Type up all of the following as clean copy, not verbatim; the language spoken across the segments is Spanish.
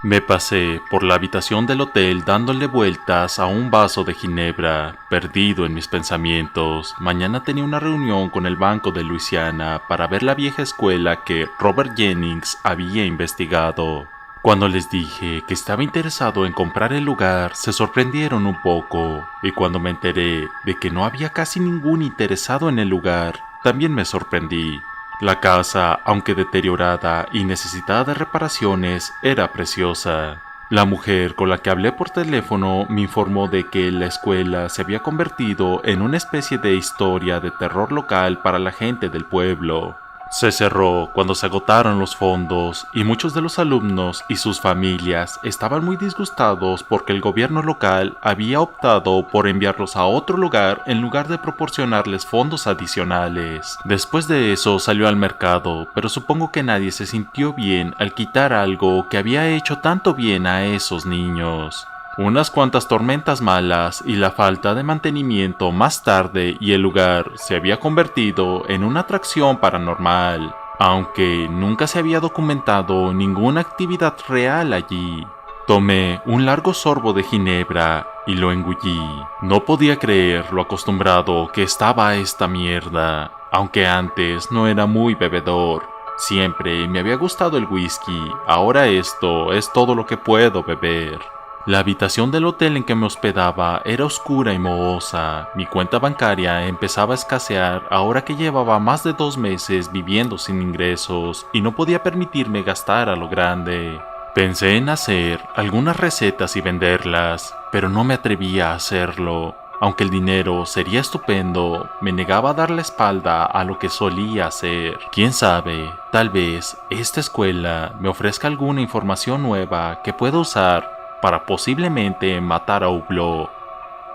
Me pasé por la habitación del hotel dándole vueltas a un vaso de ginebra, perdido en mis pensamientos. Mañana tenía una reunión con el Banco de Luisiana para ver la vieja escuela que Robert Jennings había investigado. Cuando les dije que estaba interesado en comprar el lugar, se sorprendieron un poco, y cuando me enteré de que no había casi ningún interesado en el lugar, también me sorprendí. La casa, aunque deteriorada y necesitada de reparaciones, era preciosa. La mujer con la que hablé por teléfono me informó de que la escuela se había convertido en una especie de historia de terror local para la gente del pueblo. Se cerró cuando se agotaron los fondos y muchos de los alumnos y sus familias estaban muy disgustados porque el gobierno local había optado por enviarlos a otro lugar en lugar de proporcionarles fondos adicionales. Después de eso salió al mercado, pero supongo que nadie se sintió bien al quitar algo que había hecho tanto bien a esos niños. Unas cuantas tormentas malas y la falta de mantenimiento más tarde y el lugar se había convertido en una atracción paranormal, aunque nunca se había documentado ninguna actividad real allí. Tomé un largo sorbo de ginebra y lo engullí. No podía creer lo acostumbrado que estaba a esta mierda, aunque antes no era muy bebedor. Siempre me había gustado el whisky, ahora esto es todo lo que puedo beber. La habitación del hotel en que me hospedaba era oscura y mohosa. Mi cuenta bancaria empezaba a escasear ahora que llevaba más de 2 meses viviendo sin ingresos y no podía permitirme gastar a lo grande. Pensé en hacer algunas recetas y venderlas, pero no me atrevía a hacerlo. Aunque el dinero sería estupendo, me negaba a dar la espalda a lo que solía hacer. Quién sabe, tal vez esta escuela me ofrezca alguna información nueva que pueda usar para posiblemente matar a Hublot.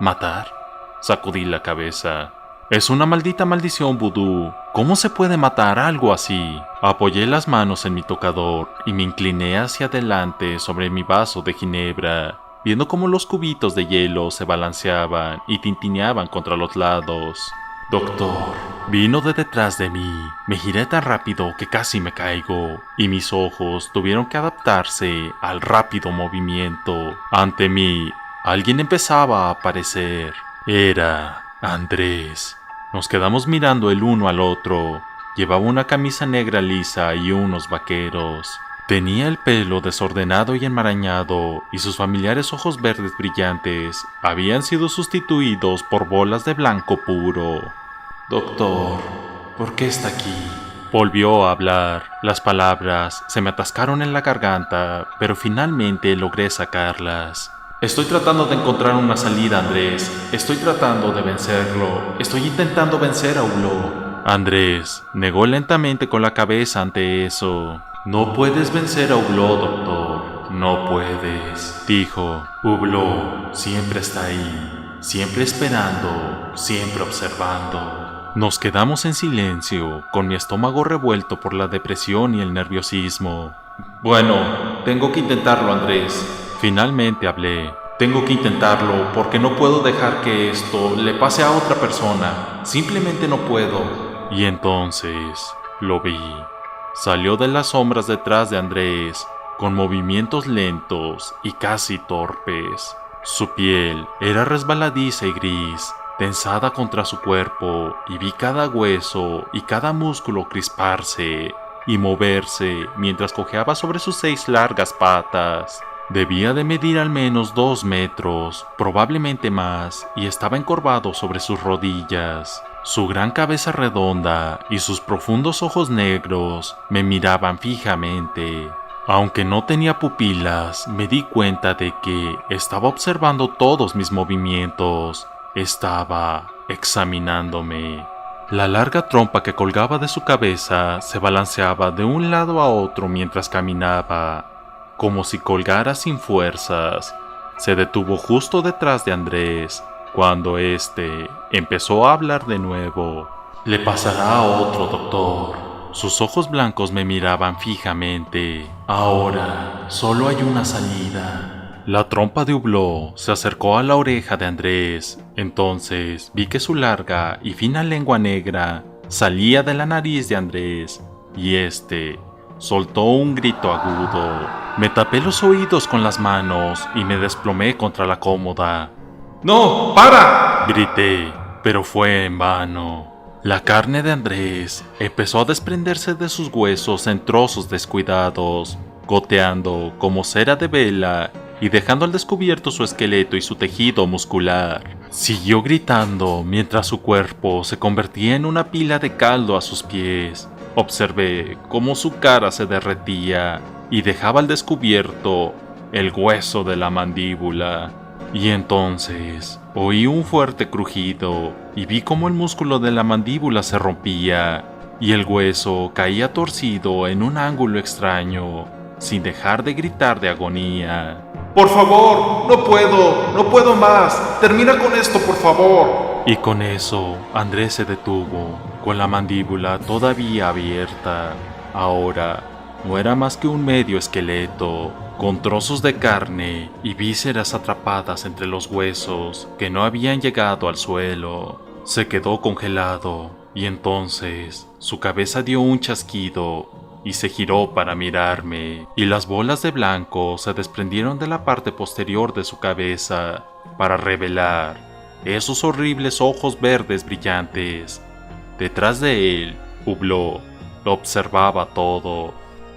¿Matar? Sacudí la cabeza. Es una maldita maldición vudú. ¿Cómo se puede matar algo así? Apoyé las manos en mi tocador y me incliné hacia adelante sobre mi vaso de ginebra, viendo cómo los cubitos de hielo se balanceaban y tintineaban contra los lados. Doctor, vino de detrás de mí. Me giré tan rápido que casi me caigo, y mis ojos tuvieron que adaptarse al rápido movimiento. Ante mí, alguien empezaba a aparecer. Era Andrés. Nos quedamos mirando el uno al otro. Llevaba una camisa negra lisa y unos vaqueros. Tenía el pelo desordenado y enmarañado, y sus familiares ojos verdes brillantes habían sido sustituidos por bolas de blanco puro. Doctor, ¿por qué está aquí? Volvió a hablar. Las palabras se me atascaron en la garganta, pero finalmente logré sacarlas. Estoy tratando de encontrar una salida, Andrés. Estoy tratando de vencerlo. Estoy intentando vencer a Hublot. Andrés negó lentamente con la cabeza ante eso. No puedes vencer a Hublot, doctor. No puedes, dijo. Hublot siempre está ahí, siempre esperando, siempre observando. Nos quedamos en silencio, con mi estómago revuelto por la depresión y el nerviosismo. Bueno, tengo que intentarlo, Andrés. Finalmente hablé. Tengo que intentarlo porque no puedo dejar que esto le pase a otra persona. Simplemente no puedo. Y entonces lo vi. Salió de las sombras detrás de Andrés, con movimientos lentos y casi torpes. Su piel era resbaladiza y gris, tensada contra su cuerpo, y vi cada hueso y cada músculo crisparse y moverse mientras cojeaba sobre sus 6 largas patas. Debía de medir al menos 2 metros, probablemente más, y estaba encorvado sobre sus rodillas. Su gran cabeza redonda y sus profundos ojos negros me miraban fijamente. Aunque no tenía pupilas, me di cuenta de que estaba observando todos mis movimientos. Estaba examinándome. La larga trompa que colgaba de su cabeza se balanceaba de un lado a otro mientras caminaba, como si colgara sin fuerzas. Se detuvo justo detrás de Andrés, cuando éste empezó a hablar de nuevo. Le pasará a otro, doctor. Sus ojos blancos me miraban fijamente. Ahora, solo hay una salida. La trompa de Hublot se acercó a la oreja de Andrés. Entonces vi que su larga y fina lengua negra salía de la nariz de Andrés, y éste soltó un grito agudo. Me tapé los oídos con las manos y me desplomé contra la cómoda. ¡No! ¡Para! Grité, pero fue en vano. La carne de Andrés empezó a desprenderse de sus huesos en trozos descuidados, goteando como cera de vela y dejando al descubierto su esqueleto y su tejido muscular. Siguió gritando mientras su cuerpo se convertía en una pila de caldo a sus pies. Observé cómo su cara se derretía y dejaba al descubierto el hueso de la mandíbula. Y entonces oí un fuerte crujido y vi cómo el músculo de la mandíbula se rompía y el hueso caía torcido en un ángulo extraño, sin dejar de gritar de agonía. ¡Por favor! ¡No puedo más! ¡Termina con esto, por favor! Y con eso, Andrés se detuvo, con la mandíbula todavía abierta. Ahora, no era más que un medio esqueleto, con trozos de carne y vísceras atrapadas entre los huesos que no habían llegado al suelo. Se quedó congelado, y entonces su cabeza dio un chasquido y se giró para mirarme, y las bolas de blanco se desprendieron de la parte posterior de su cabeza para revelar esos horribles ojos verdes brillantes. Detrás de él, Hublot lo observaba todo.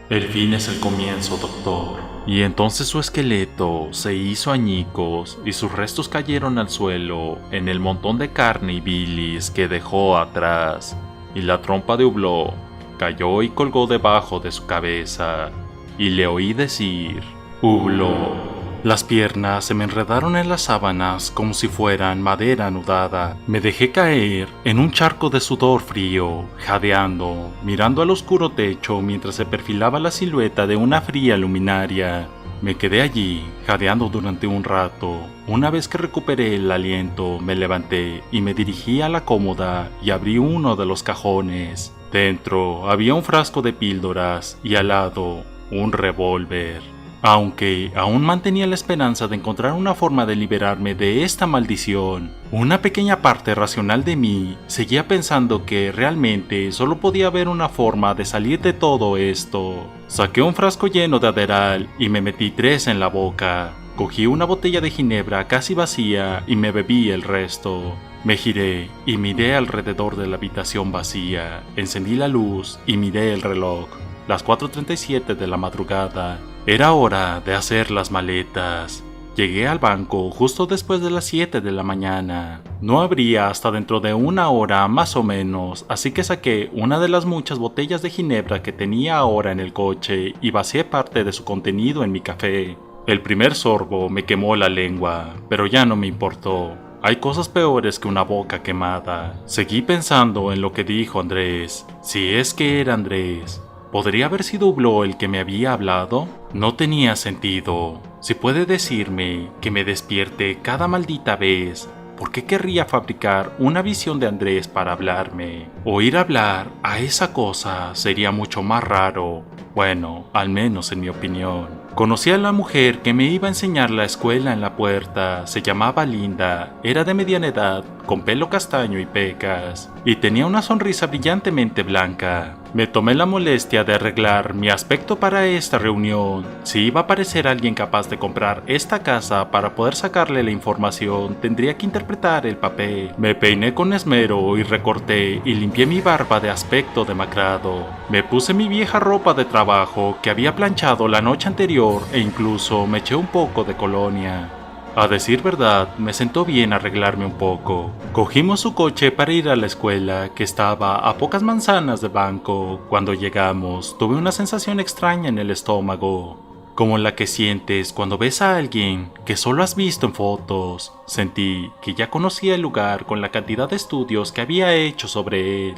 El fin es el comienzo, doctor. Y entonces su esqueleto se hizo añicos y sus restos cayeron al suelo en el montón de carne y bilis que dejó atrás, y la trompa de Hublot cayó y colgó debajo de su cabeza, y le oí decir: Hublot. Las piernas se me enredaron en las sábanas como si fueran madera anudada. Me dejé caer en un charco de sudor frío, jadeando, mirando al oscuro techo mientras se perfilaba la silueta de una fría luminaria. Me quedé allí, jadeando durante un rato. Una vez que recuperé el aliento, me levanté y me dirigí a la cómoda y abrí uno de los cajones. Dentro había un frasco de píldoras y al lado un revólver. Aunque aún mantenía la esperanza de encontrar una forma de liberarme de esta maldición, una pequeña parte racional de mí seguía pensando que realmente solo podía haber una forma de salir de todo esto. Saqué un frasco lleno de Adderall y me metí 3 en la boca. Cogí una botella de ginebra casi vacía y me bebí el resto. Me giré y miré alrededor de la habitación vacía. Encendí la luz y miré el reloj. Las 4:37 de la madrugada. Era hora de hacer las maletas. Llegué al banco justo después de las 7 de la mañana. No abría hasta dentro de una hora más o menos, así que saqué una de las muchas botellas de ginebra que tenía ahora en el coche y vacié parte de su contenido en mi café. El primer sorbo me quemó la lengua, pero ya no me importó. Hay cosas peores que una boca quemada. Seguí pensando en lo que dijo Andrés. Si es que era Andrés. ¿Podría haber sido Hublot el que me había hablado? No tenía sentido. Si puede decirme que me despierte cada maldita vez, ¿por qué querría fabricar una visión de Andrés para hablarme? Oír hablar a esa cosa sería mucho más raro. Bueno, al menos en mi opinión. Conocí a la mujer que me iba a enseñar la escuela en la puerta. Se llamaba Linda, era de mediana edad, con pelo castaño y pecas, y tenía una sonrisa brillantemente blanca. Me tomé la molestia de arreglar mi aspecto para esta reunión. Si iba a parecer alguien capaz de comprar esta casa para poder sacarle la información, tendría que interpretar el papel. Me peiné con esmero y recorté y limpié mi barba de aspecto demacrado. Me puse mi vieja ropa de trabajo que había planchado la noche anterior e incluso me eché un poco de colonia. A decir verdad, me sentó bien arreglarme un poco. Cogimos su coche para ir a la escuela, que estaba a pocas manzanas del banco. Cuando llegamos, tuve una sensación extraña en el estómago, como la que sientes cuando ves a alguien que solo has visto en fotos. Sentí que ya conocía el lugar con la cantidad de estudios que había hecho sobre él.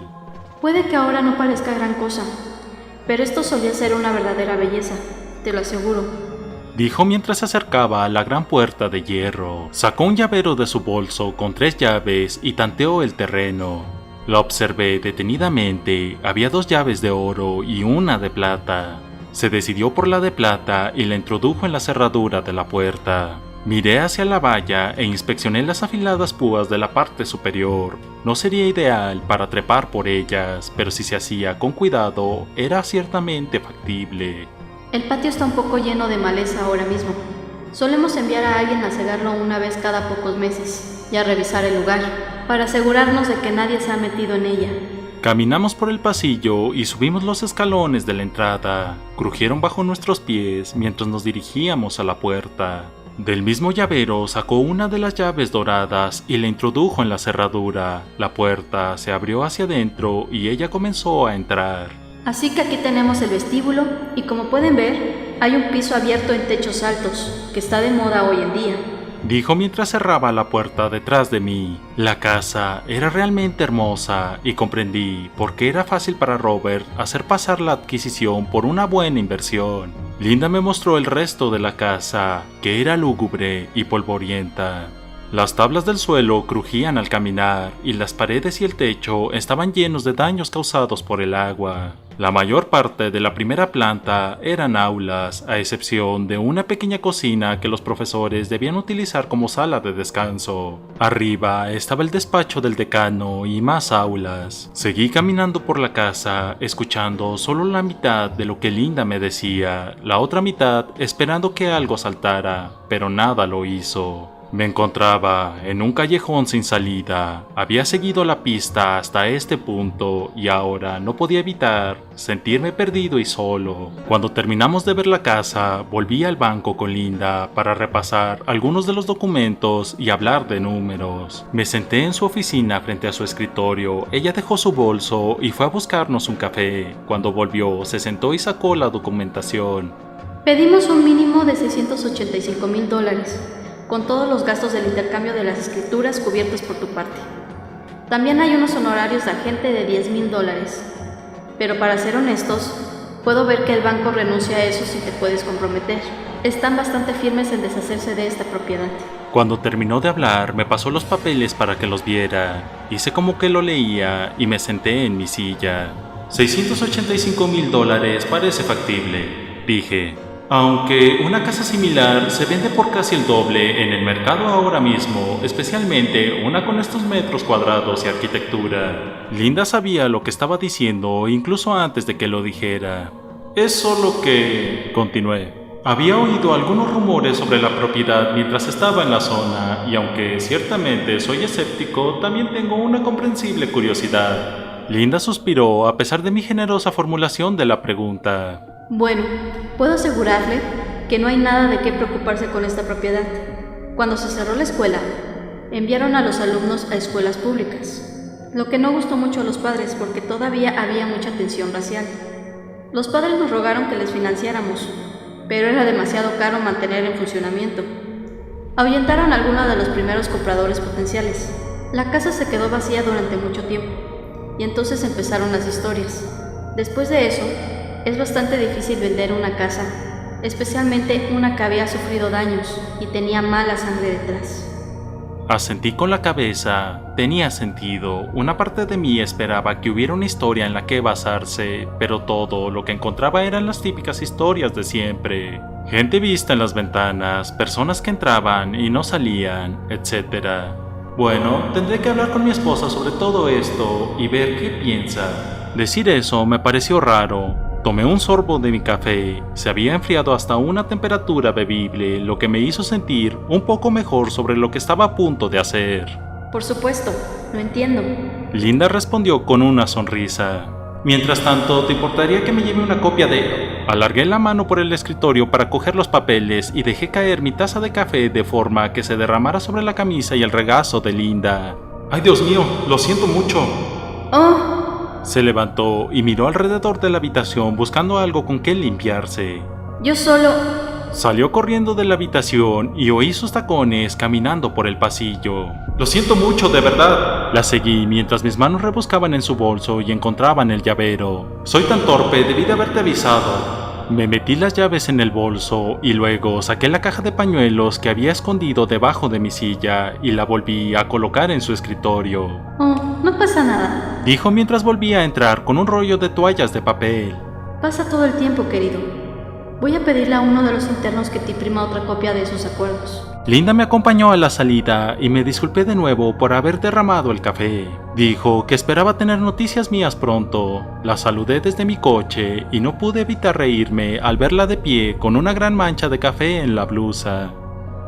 Puede que ahora no parezca gran cosa, pero esto solía ser una verdadera belleza, te lo aseguro. Dijo mientras se acercaba a la gran puerta de hierro. Sacó un llavero de su bolso con 3 llaves y tanteó el terreno. La observé detenidamente. Había 2 llaves de oro y una de plata. Se decidió por la de plata y la introdujo en la cerradura de la puerta. Miré hacia la valla e inspeccioné las afiladas púas de la parte superior. No sería ideal para trepar por ellas, pero si se hacía con cuidado, era ciertamente factible. El patio está un poco lleno de maleza ahora mismo. Solemos enviar a alguien a cegarlo una vez cada pocos meses y a revisar el lugar, para asegurarnos de que nadie se ha metido en ella. Caminamos por el pasillo y subimos los escalones de la entrada. Crujieron bajo nuestros pies mientras nos dirigíamos a la puerta. Del mismo llavero sacó una de las llaves doradas y la introdujo en la cerradura. La puerta se abrió hacia adentro y ella comenzó a entrar. Así que aquí tenemos el vestíbulo y como pueden ver, hay un piso abierto en techos altos, que está de moda hoy en día. Dijo mientras cerraba la puerta detrás de mí. La casa era realmente hermosa y comprendí por qué era fácil para Robert hacer pasar la adquisición por una buena inversión. Linda me mostró el resto de la casa, que era lúgubre y polvorienta. Las tablas del suelo crujían al caminar y las paredes y el techo estaban llenos de daños causados por el agua. La mayor parte de la primera planta eran aulas, a excepción de una pequeña cocina que los profesores debían utilizar como sala de descanso. Arriba estaba el despacho del decano y más aulas. Seguí caminando por la casa, escuchando solo la mitad de lo que Linda me decía, la otra mitad esperando que algo saltara, pero nada lo hizo. Me encontraba en un callejón sin salida. Había seguido la pista hasta este punto y ahora no podía evitar sentirme perdido y solo. Cuando terminamos de ver la casa, volví al banco con Linda para repasar algunos de los documentos y hablar de números. Me senté en su oficina frente a su escritorio. Ella dejó su bolso y fue a buscarnos un café. Cuando volvió, se sentó y sacó la documentación. Pedimos un mínimo de $685,000. Con todos los gastos del intercambio de las escrituras cubiertos por tu parte. También hay unos honorarios de agente de $10,000. Pero para ser honestos, puedo ver que el banco renuncia a eso si te puedes comprometer. Están bastante firmes en deshacerse de esta propiedad. Cuando terminó de hablar, me pasó los papeles para que los viera. Hice como que lo leía y me senté en mi silla. $685,000 parece factible, dije. Aunque una casa similar se vende por casi el doble en el mercado ahora mismo, especialmente una con estos metros cuadrados y arquitectura. Linda sabía lo que estaba diciendo incluso antes de que lo dijera. Es solo que... continué. Había oído algunos rumores sobre la propiedad mientras estaba en la zona y aunque ciertamente soy escéptico, también tengo una comprensible curiosidad. Linda suspiró a pesar de mi generosa formulación de la pregunta. Bueno, puedo asegurarle que no hay nada de qué preocuparse con esta propiedad. Cuando se cerró la escuela, enviaron a los alumnos a escuelas públicas, lo que no gustó mucho a los padres porque todavía había mucha tensión racial. Los padres nos rogaron que les financiáramos, pero era demasiado caro mantener en funcionamiento. Ahuyentaron a algunos de los primeros compradores potenciales. La casa se quedó vacía durante mucho tiempo, y entonces empezaron las historias. Después de eso, es bastante difícil vender una casa, especialmente una que había sufrido daños y tenía mala sangre detrás. Asentí con la cabeza. Tenía sentido. Una parte de mí esperaba que hubiera una historia en la que basarse, pero todo lo que encontraba eran las típicas historias de siempre. Gente vista en las ventanas, personas que entraban y no salían, etc. Bueno, tendré que hablar con mi esposa sobre todo esto y ver qué piensa. Decir eso me pareció raro. Tomé un sorbo de mi café. Se había enfriado hasta una temperatura bebible, lo que me hizo sentir un poco mejor sobre lo que estaba a punto de hacer. Por supuesto, lo entiendo. Linda respondió con una sonrisa. Mientras tanto, ¿te importaría que me lleve una copia de...? Alargué la mano por el escritorio para coger los papeles y dejé caer mi taza de café de forma que se derramara sobre la camisa y el regazo de Linda. ¡Ay, Dios mío! ¡Lo siento mucho! ¡Oh! Se levantó y miró alrededor de la habitación buscando algo con que limpiarse. Yo solo... Salió corriendo de la habitación y oí sus tacones caminando por el pasillo. ¡Lo siento mucho, de verdad! La seguí mientras mis manos rebuscaban en su bolso y encontraban el llavero. Soy tan torpe, debí de haberte avisado. Me metí las llaves en el bolso y luego saqué la caja de pañuelos que había escondido debajo de mi silla y la volví a colocar en su escritorio. Oh, no pasa nada, dijo mientras volvía a entrar con un rollo de toallas de papel. Pasa todo el tiempo, querido. Voy a pedirle a uno de los internos que te imprima otra copia de esos acuerdos. Linda me acompañó a la salida y me disculpé de nuevo por haber derramado el café. Dijo que esperaba tener noticias mías pronto. La saludé desde mi coche y no pude evitar reírme al verla de pie con una gran mancha de café en la blusa.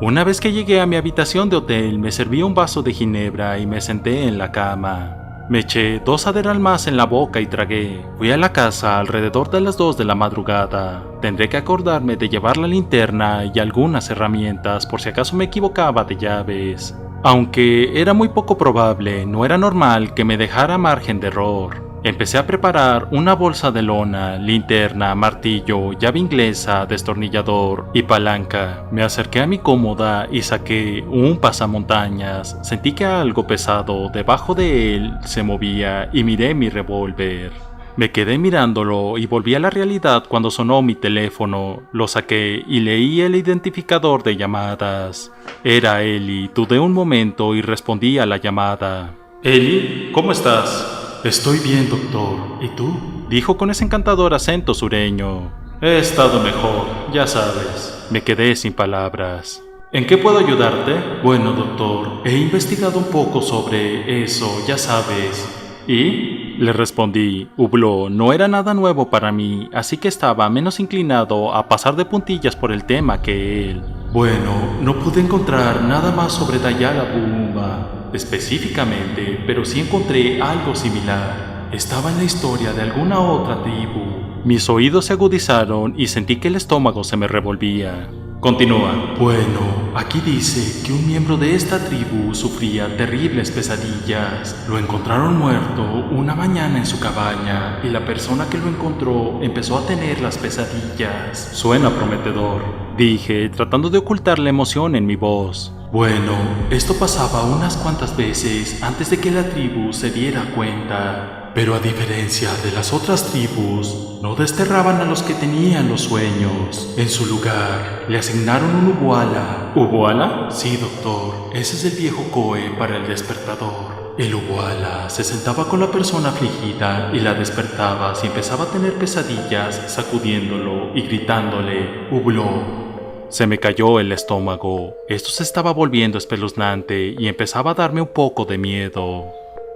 Una vez que llegué a mi habitación de hotel, me serví un vaso de ginebra y me senté en la cama. Me eché 2 Adderall más en la boca y tragué. Fui a la casa alrededor de las 2 de la madrugada. Tendré que acordarme de llevar la linterna y algunas herramientas por si acaso me equivocaba de llaves. Aunque era muy poco probable, no era normal que me dejara margen de error. Empecé a preparar una bolsa de lona, linterna, martillo, llave inglesa, destornillador y palanca. Me acerqué a mi cómoda y saqué un pasamontañas. Sentí que algo pesado debajo de él se movía y miré mi revólver. Me quedé mirándolo y volví a la realidad cuando sonó mi teléfono. Lo saqué y leí el identificador de llamadas. Era Eli. Dudé un momento y respondí a la llamada. Eli, ¿cómo estás? Estoy bien, doctor. ¿Y tú? Dijo con ese encantador acento sureño. He estado mejor, ya sabes. Me quedé sin palabras. ¿En qué puedo ayudarte? Bueno, doctor, he investigado un poco sobre eso, ya sabes. ¿Y? Le respondí. Hublot no era nada nuevo para mí, así que estaba menos inclinado a pasar de puntillas por el tema que él. Bueno, no pude encontrar nada más sobre Dayala Bumba específicamente, pero sí encontré algo similar. Estaba en la historia de alguna otra tribu. Mis oídos se agudizaron y sentí que el estómago se me revolvía. Continúa. Bueno, aquí dice que un miembro de esta tribu sufría terribles pesadillas. Lo encontraron muerto una mañana en su cabaña y la persona que lo encontró empezó a tener las pesadillas. Suena prometedor, dije, tratando de ocultar la emoción en mi voz. Bueno, esto pasaba unas cuantas veces antes de que la tribu se diera cuenta. Pero a diferencia de las otras tribus, no desterraban a los que tenían los sueños. En su lugar, le asignaron un Ubuala. ¿Ubuala? Sí, doctor. Ese es el viejo Koe para el despertador. El Ubuala se sentaba con la persona afligida y la despertaba si empezaba a tener pesadillas, sacudiéndolo y gritándole «Hublot». Se me cayó el estómago. Esto se estaba volviendo espeluznante y empezaba a darme un poco de miedo.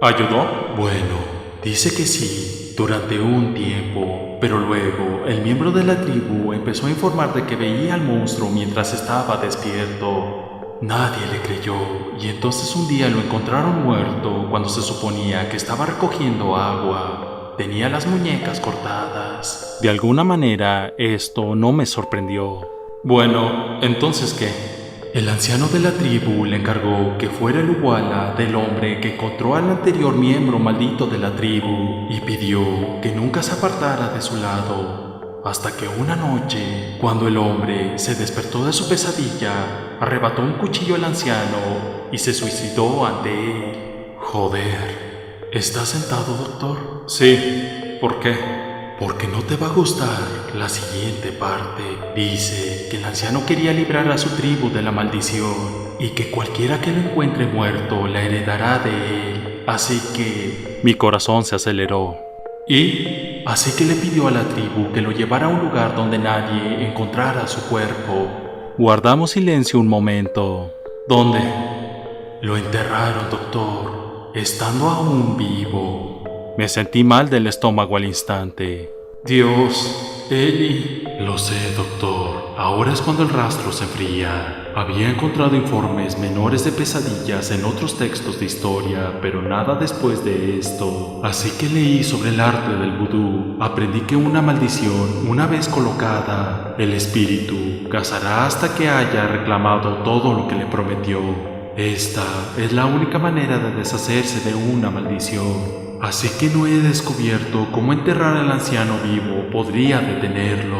¿Ayudó? Bueno, dice que sí, durante un tiempo, pero luego el miembro de la tribu empezó a informar de que veía al monstruo mientras estaba despierto. Nadie le creyó y entonces un día lo encontraron muerto cuando se suponía que estaba recogiendo agua. Tenía las muñecas cortadas. De alguna manera, esto no me sorprendió. Bueno, ¿entonces qué? El anciano de la tribu le encargó que fuera el Ubuala del hombre que encontró al anterior miembro maldito de la tribu y pidió que nunca se apartara de su lado, hasta que una noche, cuando el hombre se despertó de su pesadilla, arrebató un cuchillo al anciano y se suicidó ante él. Joder. ¿Estás sentado, doctor? Sí. ¿Por qué? Porque no te va a gustar la siguiente parte. Dice que el anciano quería librar a su tribu de la maldición y que cualquiera que lo encuentre muerto la heredará de él. Así que mi corazón se aceleró. ¿Y? Así que le pidió a la tribu que lo llevara a un lugar donde nadie encontrara su cuerpo. Guardamos silencio un momento. ¿Dónde? Lo enterraron, doctor, estando aún vivo. Me sentí mal del estómago al instante. Dios, Eli. Lo sé, doctor. Ahora es cuando el rastro se enfría. Había encontrado informes menores de pesadillas en otros textos de historia, pero nada después de esto. Así que leí sobre el arte del vudú. Aprendí que una maldición, una vez colocada, el espíritu cazará hasta que haya reclamado todo lo que le prometió. Esta es la única manera de deshacerse de una maldición. Así que no he descubierto cómo enterrar al anciano vivo podría detenerlo.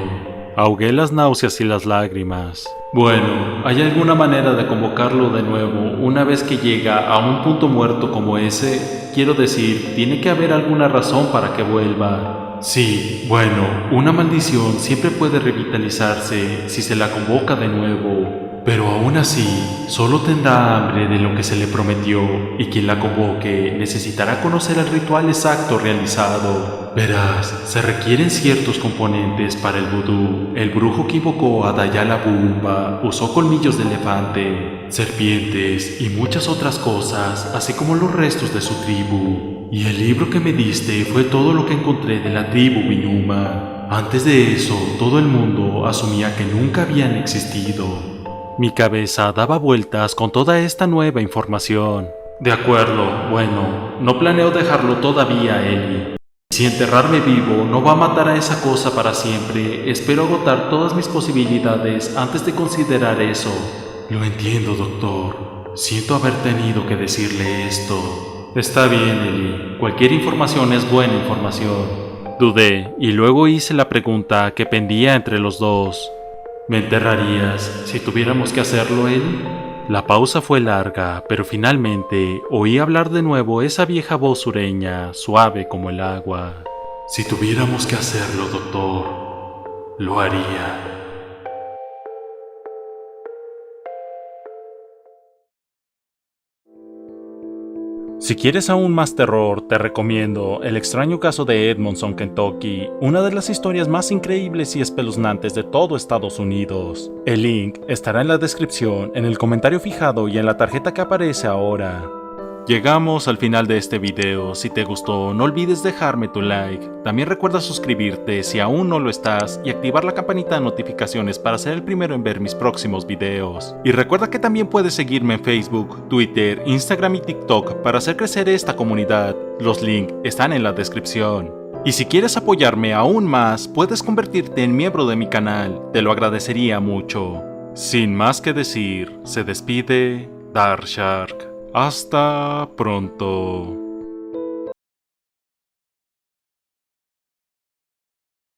Ahogué las náuseas y las lágrimas. Bueno, ¿hay alguna manera de convocarlo de nuevo una vez que llega a un punto muerto como ese? Quiero decir, tiene que haber alguna razón para que vuelva. Sí, bueno, una maldición siempre puede revitalizarse si se la convoca de nuevo. pero aún así, solo tendrá hambre de lo que se le prometió y quien la convoque necesitará conocer el ritual exacto realizado. Verás, se requieren ciertos componentes para el vudú. El brujo que invocó a Dayala Bumba usó colmillos de elefante, serpientes y muchas otras cosas, así como los restos de su tribu. Y el libro que me diste fue todo lo que encontré de la tribu Binuma. Antes de eso, todo el mundo asumía que nunca habían existido. Mi cabeza daba vueltas con toda esta nueva información. De acuerdo, bueno, no planeo dejarlo todavía, Eli. Si enterrarme vivo no va a matar a esa cosa para siempre, espero agotar todas mis posibilidades antes de considerar eso. Lo entiendo, doctor. Siento haber tenido que decirle esto. Está bien, Eli. Cualquier información es buena información. Dudé y luego hice la pregunta que pendía entre los dos. ¿Me enterrarías si tuviéramos que hacerlo, Eli? La pausa fue larga, pero finalmente oí hablar de nuevo esa vieja voz sureña, suave como el agua. Si tuviéramos que hacerlo, doctor, lo haría. Si quieres aún más terror, te recomiendo El extraño caso de Edmondson, Kentucky, una de las historias más increíbles y espeluznantes de todo Estados Unidos. El link estará en la descripción, en el comentario fijado y en la tarjeta que aparece ahora. Llegamos al final de este video. Si te gustó, no olvides dejarme tu like. También recuerda suscribirte si aún no lo estás y activar la campanita de notificaciones para ser el primero en ver mis próximos videos. Y recuerda que también puedes seguirme en Facebook, Twitter, Instagram y TikTok para hacer crecer esta comunidad. Los links están en la descripción. Y si quieres apoyarme aún más, puedes convertirte en miembro de mi canal. Te lo agradecería mucho. Sin más que decir, se despide Darkshark. Hasta pronto.